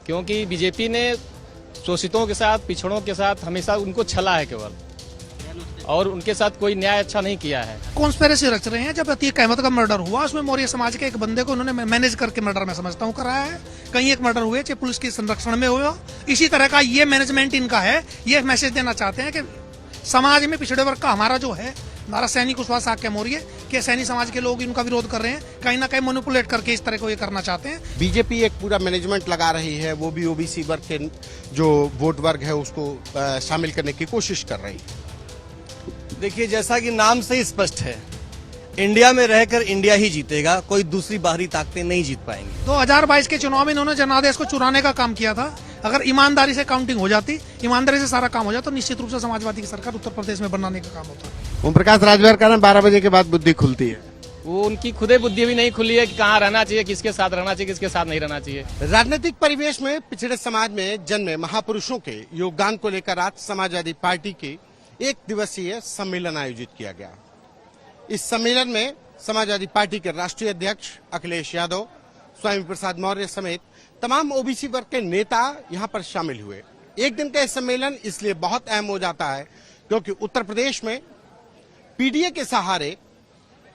क्योंकि बीजेपी ने शोषितों के साथ, पिछड़ों के साथ हमेशा उनको छला है केवल, और उनके साथ कोई न्याय अच्छा नहीं किया है। कॉन्स्पिरेसी रच रहे हैं। जब अतीक अहमद का मर्डर हुआ, उसमें मौर्य समाज के एक बंदे को उन्होंने मैनेज करके मर्डर, मैं समझता हूँ, कराया है। कहीं एक मर्डर हुए, चाहे पुलिस के संरक्षण में हुआ, इसी तरह का ये मैनेजमेंट इनका है। ये मैसेज देना चाहते हैं कि समाज में पिछड़े वर्ग का हमारा जो है, हमारा सैनिक कुशवाहा साक्य मौर्य के सैनिक समाज के लोग इनका विरोध कर रहे हैं, कहीं ना कहीं मैनिपुलेट करके इस तरह को ये करना चाहते हैं। बीजेपी एक पूरा मैनेजमेंट लगा रही है, वो भी ओबीसी वर्ग के जो वोट वर्ग है उसको शामिल करने की कोशिश कर रही है। देखिए, जैसा कि नाम से ही स्पष्ट है, इंडिया में रहकर इंडिया ही जीतेगा, कोई दूसरी बाहरी ताकतें नहीं जीत पाएंगी। 2022 के चुनाव में इन्होंने जनादेश को चुराने का काम किया था। अगर ईमानदारी से काउंटिंग हो जाती, ईमानदारी से सारा काम हो जाता, तो निश्चित रूप से समाजवादी की सरकार उत्तर प्रदेश में बनाने का काम होता। ओम प्रकाश राजभर का 12 बजे के बाद बुद्धि खुलती है। वो उनकी खुदे बुद्धि भी नहीं खुली है कि कहाँ रहना चाहिए, किसके साथ रहना चाहिए, किसके साथ नहीं रहना चाहिए। राजनीतिक परिवेश में पिछड़े समाज में जन्मे महापुरुषों के योगदान को लेकर आज समाजवादी पार्टी के एक दिवसीय सम्मेलन आयोजित किया गया। इस सम्मेलन में समाजवादी पार्टी के राष्ट्रीय अध्यक्ष अखिलेश यादव, स्वामी प्रसाद मौर्य समेत तमाम ओबीसी वर्ग के नेता यहां पर शामिल हुए। एक दिन का यह सम्मेलन इसलिए बहुत अहम हो जाता है क्योंकि उत्तर प्रदेश में पीडीए के सहारे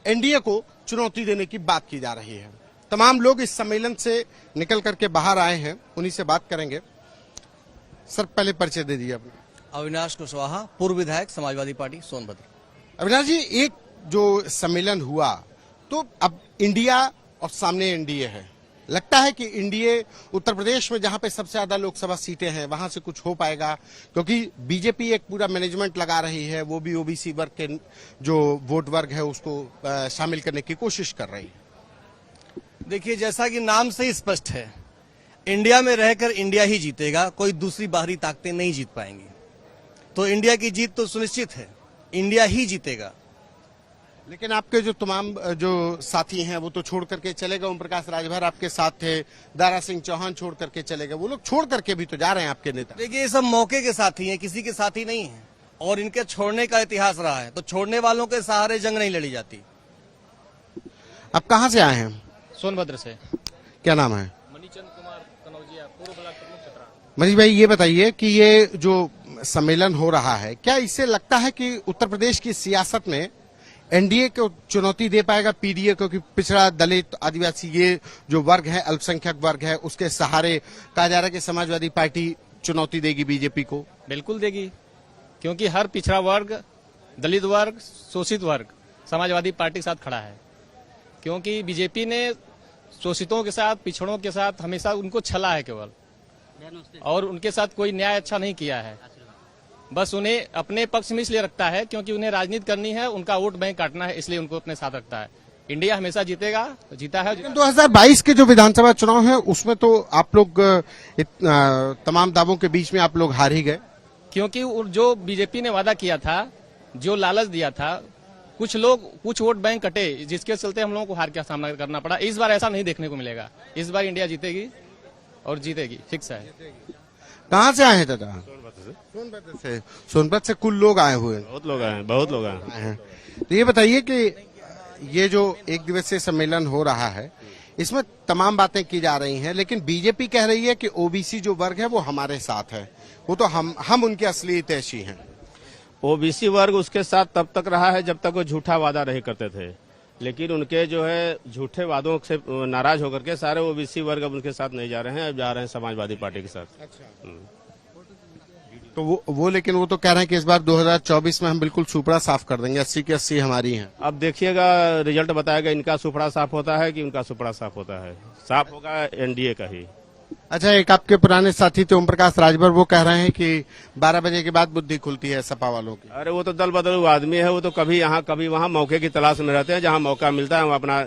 एनडीए को चुनौती देने की बात की जा रही है। तमाम लोग इस सम्मेलन से निकल करके बाहर आए हैं, उन्हीं से बात करेंगे। सर, पहले परिचय दे दीजिए अपना। अविनाश कुशवाहा, पूर्व विधायक, समाजवादी पार्टी, सोनभद्र। अविनाश जी, एक जो सम्मेलन हुआ तो अब इंडिया और सामने एनडीए है, लगता है कि एनडीए उत्तर प्रदेश में जहां पे सबसे ज्यादा लोकसभा सीटें हैं वहां से कुछ हो पाएगा, क्योंकि बीजेपी एक पूरा मैनेजमेंट लगा रही है, वो भी ओबीसी वर्ग के जो वोट वर्ग है उसको शामिल करने की कोशिश कर रही है। देखिए, जैसा कि नाम से ही स्पष्ट है, इंडिया में रहकर इंडिया ही जीतेगा, कोई दूसरी बाहरी ताकतें नहीं जीत पाएंगी। तो इंडिया की जीत तो सुनिश्चित है, इंडिया ही जीतेगा। लेकिन आपके जो तमाम जो साथी हैं वो तो छोड़ करके चले गए। ओम प्रकाश राजभर आपके साथ थे, दारा सिंह चौहान छोड़ करके चले गए, वो लोग छोड़ करके भी तो जा रहे हैं आपके नेता। देखिए, ये सब मौके के साथी हैं, किसी के साथी नहीं है, और इनके छोड़ने का इतिहास रहा है। तो छोड़ने वालों के सहारे जंग नहीं लड़ी जाती। आप कहाँ से आए हैं? सोनभद्र से। क्या नाम है? मनीचंद कुमार कनौजिया, पूर्व ब्लॉक प्रमुख छतरा। मनीष भाई, ये बताइए कि ये जो सम्मेलन हो रहा है, क्या इससे लगता है कि उत्तर प्रदेश की सियासत में एनडीए को चुनौती दे पाएगा पीडीए, क्योंकि पिछड़ा, दलित, आदिवासी ये जो वर्ग है, अल्पसंख्यक वर्ग है, उसके सहारे कहा जा रहा है कि समाजवादी पार्टी चुनौती देगी बीजेपी को? बिल्कुल देगी, क्योंकि हर पिछड़ा वर्ग, दलित वर्ग, शोषित वर्ग समाजवादी पार्टी के साथ खड़ा है। क्योंकि बीजेपी ने शोषितों के साथ, पिछड़ों के साथ हमेशा उनको छला है केवल, और उनके साथ कोई न्याय अच्छा नहीं किया है। बस उन्हें अपने पक्ष में इसलिए रखता है क्योंकि उन्हें राजनीति करनी है, उनका वोट बैंक काटना है, इसलिए उनको अपने साथ रखता है। इंडिया हमेशा जीतेगा, जीता है। 2022 के जो विधानसभा चुनाव है उसमें तो आप लोग तमाम दावों के बीच में आप लोग हार ही गए, क्योंकि जो बीजेपी ने वादा किया था, जो लालच दिया था, कुछ लोग, कुछ वोट बैंक कटे, जिसके चलते हम लोगों को हार का सामना करना पड़ा। इस बार ऐसा नहीं देखने को मिलेगा। इस बार इंडिया जीतेगी और जीतेगी, फिक्स है। कहाँ से आए हैं दादा? सोनभद्र से। सोनभद्र से कुल लोग आए हुए हैं? बहुत लोग आए हैं, बहुत लोग आए हैं। तो ये बताइए कि ये जो एक दिवसीय सम्मेलन हो रहा है, इसमें तमाम बातें की जा रही हैं, लेकिन बीजेपी कह रही है कि ओबीसी जो वर्ग है वो हमारे साथ है, वो तो हम उनके असली हितैषी हैं। ओबीसी वर्ग उसके साथ तब तक रहा है जब तक वो झूठा वादा नहीं करते थे, लेकिन उनके जो है झूठे वादों से नाराज होकर के सारे ओबीसी वर्ग अब उनके साथ नहीं जा रहे हैं, अब जा रहे हैं समाजवादी पार्टी के साथ। अच्छा। तो वो लेकिन वो तो कह रहे हैं कि इस बार 2024 में हम बिल्कुल सुपड़ा साफ कर देंगे, 80 की 80 हमारी हैं। अब देखिएगा, रिजल्ट बताएगा इनका सुपड़ा साफ होता है कि उनका सुपड़ा साफ होता है। साफ होगा एनडीए का ही। अच्छा, एक आपके पुराने साथी थे ओम प्रकाश राजभर, वो कह रहे हैं कि 12 बजे के बाद बुद्धि खुलती है सपा वालों की। अरे वो तो दल बदलू आदमी है, वो तो कभी यहाँ कभी वहाँ मौके की तलाश में रहते हैं, जहाँ मौका मिलता है वो अपना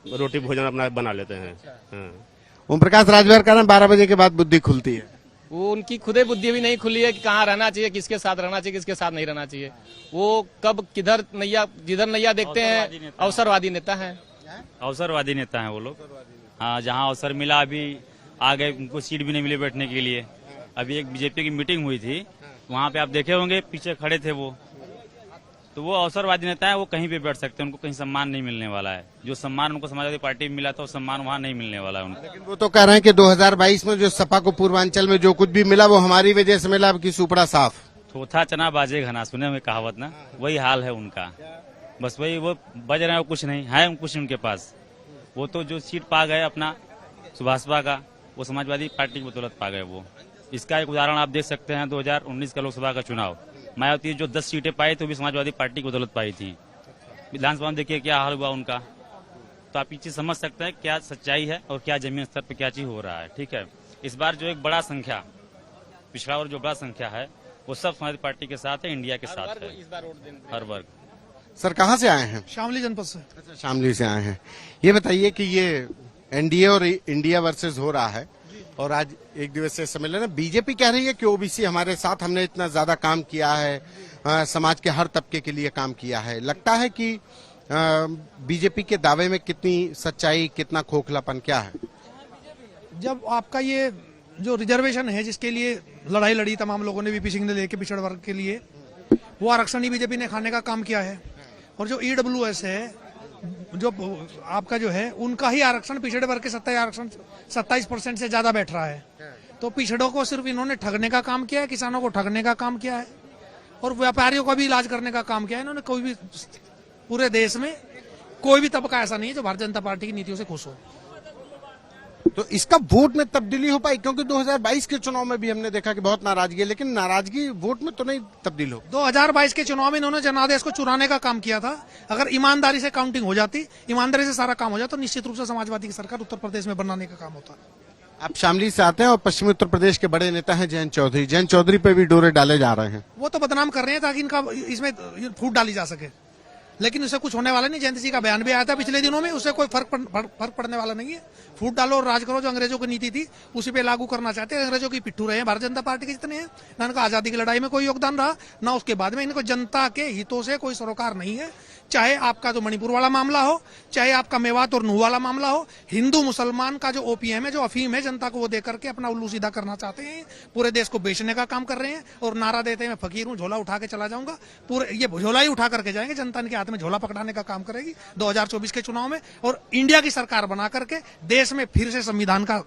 रोटी भोजन अपना बना लेते हैं। ओम प्रकाश राजभर कह रहे हैं 12 बजे के बाद बुद्धि खुलती है। वो उनकी खुदे बुद्धि भी नहीं खुली है कि कहाँ रहना चाहिए, किसके साथ रहना चाहिए, किसके साथ नहीं रहना चाहिए। वो कब किधर नैया, जिधर नैया देखते हैं, अवसरवादी नेता है। अवसरवादी नेता है वो लोग। हाँ, जहाँ अवसर मिला अभी आ गए, उनको सीट भी नहीं मिली बैठने के लिए। अभी एक बीजेपी की मीटिंग हुई थी, वहाँ पे आप देखे होंगे, पीछे खड़े थे वो, तो वो अवसरवादी नेता है, वो कहीं भी बैठ सकते हैं, उनको कहीं सम्मान नहीं मिलने वाला है। जो सम्मान उनको समाजवादी पार्टी में मिला था वो सम्मान वहाँ नहीं मिलने वाला है उनको। लेकिन वो तो कह रहे हैं कि 2022 में जो सपा को पूर्वांचल में जो कुछ भी मिला वो हमारी वजह से मिला, अब की सुपड़ा साफ। थोथा चना बाजेगा ना, सुने में कहावत ना, वही हाल है उनका। बस वही वो बज रहे हैं, वो कुछ नहीं है, कुछ उनके पास। वो तो जो सीट पा गए अपना सुभाषपा का, वो समाजवादी पार्टी की बदौलत पा गए वो। इसका एक उदाहरण आप देख सकते हैं 2019 का लोकसभा का चुनाव। मायावती जो 10 सीटें पाई तो भी समाजवादी पार्टी की बदौलत पाई थी। विधानसभा में देखिए क्या हाल हुआ उनका। तो आप ये चीज समझ सकते हैं क्या सच्चाई है और क्या जमीन स्तर पर क्या चीज हो रहा है। ठीक है, इस बार जो एक बड़ा संख्या पिछड़ा और जो बड़ा संख्या है वो सब समाजवादी पार्टी के साथ है, इंडिया के साथ है, हर वर्ग। सर कहाँ से आए हैं? शामली जनपद से। अच्छा, शामली से आए हैं। ये बताइए कि ये एनडीए और इंडिया वर्सेस हो रहा है और आज एक दिवसीय सम्मेलन है। बीजेपी कह रही है कि ओबीसी हमारे साथ, हमने इतना ज्यादा काम किया है, समाज के हर तबके के लिए काम किया है। लगता है कि बीजेपी के दावे में कितनी सच्चाई, कितना खोखलापन क्या है? जब आपका ये जो रिजर्वेशन है जिसके लिए लड़ाई लड़ी तमाम लोगों ने, वीपी सिंह ने लेके पिछड़ वर्ग के लिए, वो आरक्षण ही बीजेपी ने खाने का काम किया है। और जो ईडब्ल्यूएस है, जो आपका जो है, उनका ही आरक्षण पिछड़े वर्ग के 27% से ज्यादा बैठ रहा है। तो पिछड़ों को सिर्फ इन्होंने ठगने का काम किया है, किसानों को ठगने का काम किया है और व्यापारियों का भी इलाज करने का काम किया है। इन्होंने कोई भी पूरे देश में कोई भी तबका ऐसा नहीं है जो भारतीय जनता पार्टी की नीतियों से खुश हो। तो इसका वोट में तब्दीली हो पाई? क्योंकि 2022 के चुनाव में भी हमने देखा कि बहुत नाराजगी है, लेकिन नाराजगी वोट में तो नहीं तब्दील हो। 2022 के चुनाव में इन्होंने जनादेश को चुराने का काम किया था। अगर ईमानदारी से काउंटिंग हो जाती, ईमानदारी से सारा काम हो जाता, तो निश्चित रूप से समाजवादी की सरकार उत्तर प्रदेश में बनाने का काम होता। आप शामली से आते हैं और पश्चिमी उत्तर प्रदेश के बड़े नेता हैं जयंत चौधरी। जयंत चौधरी पे भी डोरे डाले जा रहे हैं। वो तो बदनाम कर रहे हैं ताकि इनका इसमें फूट डाली जा सके, लेकिन उससे कुछ होने वाला नहीं। जयंत जी का बयान भी आया था पिछले दिनों में, उससे कोई फर्क पड़ने वाला नहीं है। फूट डालो और राज करो, जो अंग्रेजों की नीति थी उसी पे लागू करना चाहते हैं। अंग्रेजों की पिट्ठू रहे हैं भारतीय जनता पार्टी के जितने हैं, ना इनका आजादी की लड़ाई में कोई योगदान रहा, ना उसके बाद में। इनको जनता के हितों से कोई सरोकार नहीं है। चाहे आपका जो मणिपुर वाला मामला हो, चाहे आपका मेवात और नूह वाला मामला हो, हिंदू मुसलमान का जो ओपीएम है, जो अफीम है, जनता को वो दे करके अपना उल्लू सीधा करना चाहते हैं। पूरे देश को बेचने का काम कर रहे हैं और नारा देते हैं मैं फकीर हूं, झोला उठा के चला जाऊंगा। पूरे ये झोला ही उठा करके जाएंगे, जनता इनके हाथ में झोला पकड़ाने का काम करेगी 2024 के चुनाव में। और इंडिया की सरकार बना करके देश में फिर से संविधान का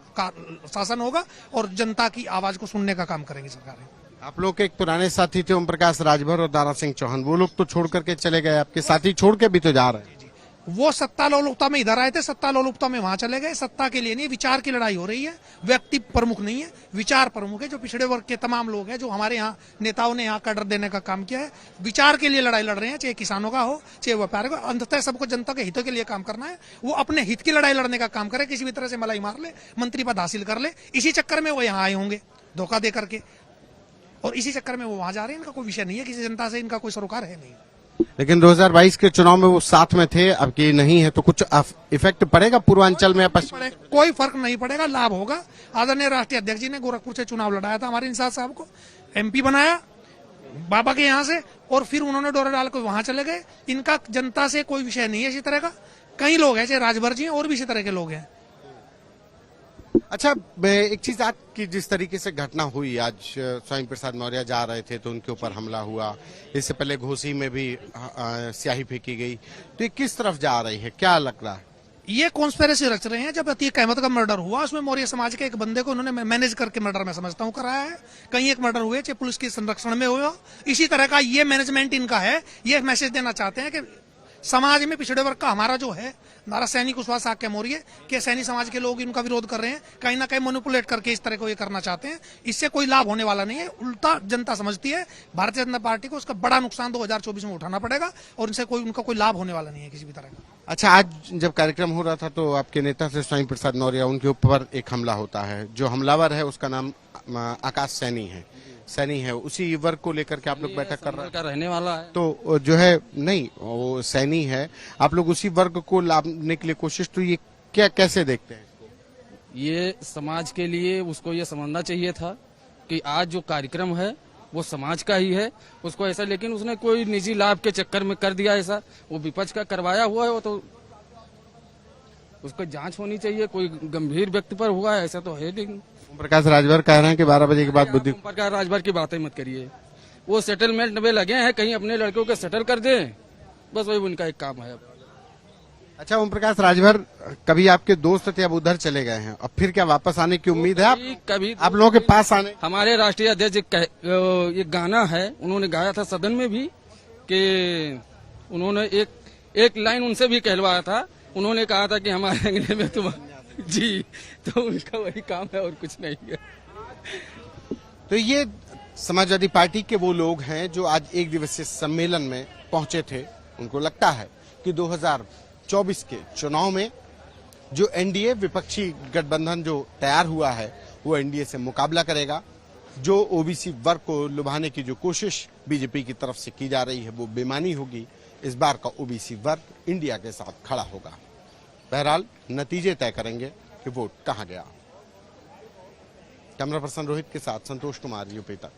शासन होगा और जनता की आवाज को सुनने का काम करेंगी सरकारें। आप लोग के एक पुराने साथी थे ओम प्रकाश राजभर और दारा सिंह चौहान, वो लोग तो छोड़ करके चले गए, आपके साथी छोड़ के भी तो जा रहे हैं। वो सत्ता लोलुपता में इधर आए थे, सत्ता लोलुपता में वहां चले गए। सत्ता के लिए नहीं, विचार की लड़ाई हो रही है। व्यक्ति प्रमुख नहीं है, विचार प्रमुख है। जो पिछड़े वर्ग के तमाम लोग हैं, जो हमारे यहाँ नेताओं ने यहाँ कड़र देने का काम किया है, विचार के लिए लड़ाई लड़ रहे हैं। चाहे किसानों का हो, चाहे व्यापार का, अंततः सबको जनता के हितों के लिए काम करना है। वो अपने हित की लड़ाई लड़ने का काम करे, किसी भी तरह से मलाई मार ले, मंत्री पद हासिल कर ले, इसी चक्कर में वो यहाँ आए होंगे धोखा दे करके, और इसी चक्कर में वो वहां जा रहे हैं। इनका कोई विषय नहीं है, किसी जनता से इनका कोई सरोकार है नहीं। लेकिन 2022 के चुनाव में वो साथ में थे, अब की नहीं है, तो कुछ इफेक्ट पड़ेगा पूर्वांचल में? कोई फर्क नहीं पड़ेगा, लाभ होगा। आदरणीय राष्ट्रीय अध्यक्ष जी ने गोरखपुर से चुनाव लड़ाया था, हमारे इंसाफ साहब को एमपी बनाया बाबा के यहाँ से, और फिर उन्होंने डोरा डाल कर वहां चले गए। इनका जनता से कोई विषय नहीं है इसी तरह का। कई लोग हैं, चाहे राजभर जी और भी इसी तरह के लोग हैं। अच्छा, एक चीज आज की जिस तरीके से घटना हुई, आज स्वामी प्रसाद मौर्य जा रहे थे तो उनके ऊपर हमला हुआ, इससे पहले घोसी में भी स्याही फेंकी गई, तो ये किस तरफ जा रही है, क्या लग रहा है? ये कॉन्स्पिरेसी रच रहे हैं। जब अतीक अहमद का मर्डर हुआ, उसमें मौर्य समाज के एक बंदे को उन्होंने मैनेज करके मर्डर में समझता हूँ कराया है। कहीं एक मर्डर हुए, चाहे पुलिस के संरक्षण में हुआ, इसी तरह का ये मैनेजमेंट इनका है। ये मैसेज देना चाहते हैं कि समाज में पिछड़े वर्ग का हमारा जो है नारा सैनी कुशवाहा साक्य मौर्य के सैनी समाज के लोग इनका विरोध कर रहे हैं, कहीं ना कहीं मैनिपुलेट करके इस तरह को ये करना चाहते हैं। इससे कोई लाभ होने वाला नहीं है, उल्टा जनता समझती है भारतीय जनता पार्टी को उसका बड़ा नुकसान 2024 में उठाना पड़ेगा और इनसे उनका कोई लाभ होने वाला नहीं है किसी भी तरह का। अच्छा, आज जब कार्यक्रम हो रहा था तो आपके नेता से स्वामी प्रसाद मौर्य, उनके ऊपर एक हमला होता है। जो हमलावर है उसका नाम आकाश सैनी है, उसी वर्ग को लेकर के आप लोग बैठक कर रहे हैं? रहने वाला है तो जो है नहीं, वो सैनी है, आप लोग उसी वर्ग को लाने के लिए कोशिश, तो ये क्या कैसे देखते हैं इसको? ये समाज के लिए उसको ये समझना चाहिए था कि आज जो कार्यक्रम है वो समाज का ही है, उसको ऐसा, लेकिन उसने कोई निजी लाभ के चक्कर में कर दिया ऐसा। वो विपक्ष का करवाया हुआ है, वो तो उसको जांच होनी चाहिए। कोई गंभीर व्यक्ति पर हुआ है ऐसा तो है नहीं। ओम प्रकाश राजभर कह रहे हैं कि 12 बजे के बाद बुद्धि। ओम प्रकाश राजभर की बातें मत करिए, वो सेटलमेंट में लगे हैं, कहीं अपने लड़कों को सेटल कर दें, बस वही उनका एक काम है अब। अच्छा ओम प्रकाश राजभर, कभी आपके दोस्त थे, अब उधर चले गए हैं, अब फिर क्या वापस आने की उम्मीद है कभी आप लोगों के पास आने? हमारे राष्ट्रीय अध्यक्ष एक गाना है, उन्होंने गाया था सदन में भी कि उन्होंने एक लाइन उनसे भी कहलवाया था। उन्होंने कहा था कि हमारे अंगने में तुम जी, तो उनका वही काम है और कुछ नहीं है। तो ये समाजवादी पार्टी के वो लोग हैं जो आज एक दिवसीय सम्मेलन में पहुंचे थे। उनको लगता है कि 2024 के चुनाव में जो एनडीए विपक्षी गठबंधन जो तैयार हुआ है वो एनडीए से मुकाबला करेगा। जो ओबीसी वर्ग को लुभाने की जो कोशिश बीजेपी की तरफ से की जा रही है वो बेमानी होगी। इस बार का ओबीसी वर्ग इंडिया के साथ खड़ा होगा। बहरहाल नतीजे तय करेंगे कि वोट कहां गया। कैमरा पर्सन रोहित के साथ संतोष कुमार, यूपी तक।